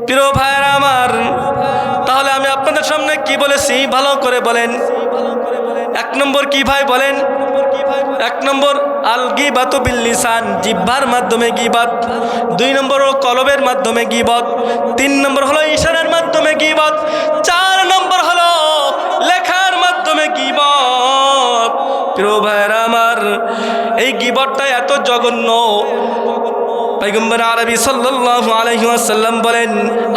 প্রিয় ভাইরা আমার, তাহলে আমি আপনাদের সামনে কি বলেছি ভালো করে বলেন। 1 নম্বর কি ভাই বলেন? এক নম্বর আল গীবাতু বিল লিসান, জিহ্বার মাধ্যমে গীবাত। 2 নম্বর হলো কলবের মাধ্যমে গীবত। 3 নম্বর হলো ইশারার মাধ্যমে গীবত। 4 নম্বর হলো লেখার মাধ্যমে গীবত। প্রিয় ভাইরা আমার, এই গীবতটা এত জঘন্য, পয়গম্বর আরবি সাল্লাল্লাহু আলাইহি ওয়াসাল্লাম বলেন,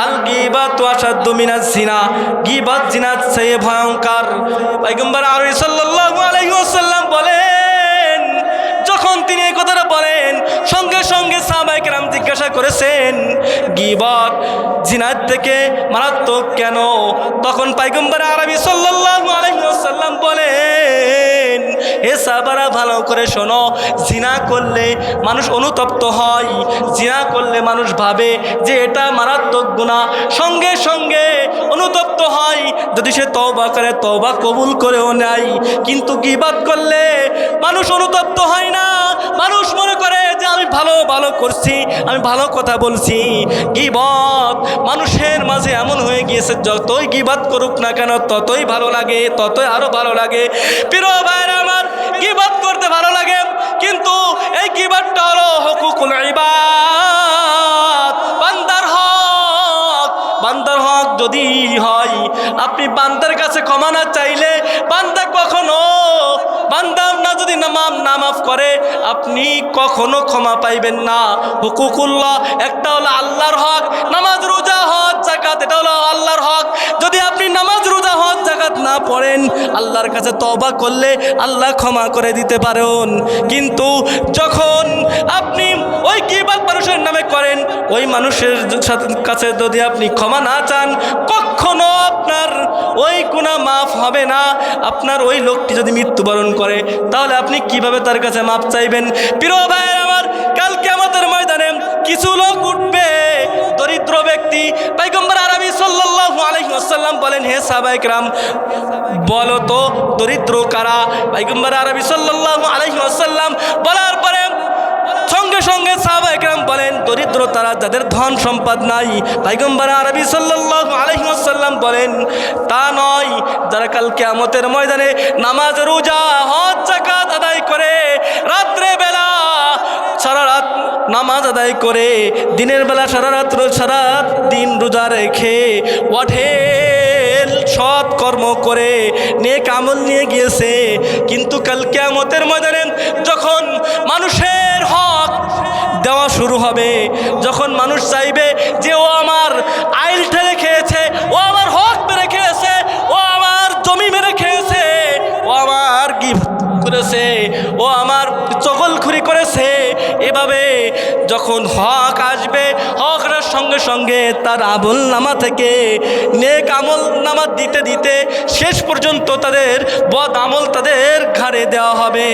আল গীবাতু আশাদ্দু মিনাজ জিনা, গীবত জিনার চেয়ে ভয়ঙ্কর। পয়গম্বর আরবি সাল্লাল্লাহু আলাইহি ওয়াসাল্লাম বলেন, যখন তিনি এই কথাটা বলেন, সঙ্গে সঙ্গে সাহাবায়ে কেরাম জিজ্ঞাসা করেছেন, গীবত জিনার থেকে মারাত্মক কেন? তখন পয়গম্বর আরবি সাল্লাল্লাহু আলাইহি ওয়াসাল্লাম বলেন, হে সাহাবারা ভালো করে শোনো, জিনা করলে মানুষ অনুতপ্ত হয়, জিনা করলে মানুষ ভাবে যে এটা মারাত্মক গুনাহ, সঙ্গে সঙ্গে অনুতপ্ত হয়। যদি সে তওবা করে, তওবা কবুল করেও নেয়। কিন্তু গীবত করলে মানুষ অনুতপ্ত হয় না, মানুষ মনে করে যে আমি ভালো ভালো করছি, আমি ভালো কথা বলছি। গীবত মানুষের মাঝে এমন হয়ে গিয়েছে, যতই গীবত করুক না কেন ততই ভালো লাগে, ততই আরো ভালো লাগে। প্রিয় ভাইরা আমার, গীবত করতে ভালো লাগে, কিন্তু এই গীবতটা হলো হুকুকুল ইবাদ, বান্দার হক। বান্দার হক যদি হয়, আপনি বান্দার কাছে ক্ষমা না চাইলে, বান্দা কখনো, বান্দা না যদি না মাফ করে, আপনি কখনো ক্ষমা পাইবেন না। হুকুকুল্লাহ একটা হলো আল্লাহর হক, নামাজ রোজা হজ যাকাত, এটা হলো আল্লাহর হক। যদি আপনি নামাজ রোজা হজ যাকাত না পড়েন, আল্লাহর কাছে তওবা করলে আল্লাহ ক্ষমা করে দিতে পারেন। কিন্তু যখন আপনি ওই গীবত মানুষের নামে করেন, ওই মানুষের কাছে যদি আপনি ক্ষমা না চান, কখনো আপনার ওই গুনাহ মাফ হবে না। আপনার ওই লোকটি যদি মৃত্যুবরণ করে, তাহলে আপনি কিভাবে তার কাছে মাফ চাইবেন? প্রিয় ভাইয়ের আমার, কাল কিয়ামতের ময়দানে কিছু লোক উঠবে, দরিদ্র ব্যক্তি। পয়গম্বর আরবি সাল্লাল্লাহু আলাইহি ওয়াসাল্লাম বলেন, হে সাহাবায়ে কেরাম, বলো তো দরিদ্র কারা? পয়গম্বর আরবি সাল্লাল্লাহু আলাইহি ওয়াসাল্লাম বলার পরে সঙ্গে সঙ্গে সাহাবায়ে কেরাম বলেন, দরিদ্র তারা যাদের ধন সম্পদ নাই। পয়গম্বর আরবি সাল্লাল্লাহু আলাইহি ওয়াসাল্লাম বলেন, তা নয়, যারা কাল কিয়ামতের ময়দানে নামাজ রোজা হজ যাকাত আদায় করে, রাত্রে বেলা সারা রাত নামাজ আদায় করে, দিনের বেলা সারা দিন রোজা রেখে, অঢেল সৎ কর্ম করে নেক আমল নিয়ে গিয়েছে। কিন্তু কাল কিয়ামতের ময়দানে যখন মানুষের হক দেওয়া শুরু হবে, যখন মানুষ চাইবে যে ও আমার আইল ঠেলে খেয়েছে, ও আমার হক মেরে খেয়েছে, ও আমার জমি মেরে খেয়েছে, ও আমার গিফট করেছে, ও আমার চগলখুরি করেছে, এভাবে যখন হক আসবে, হকের সঙ্গে সঙ্গে তার আমল নামা থেকে নেক আমল নামা দিতে দিতে শেষ পর্যন্ত তাদের বদ আমল তাদের ঘাড়ে দেওয়া হবে।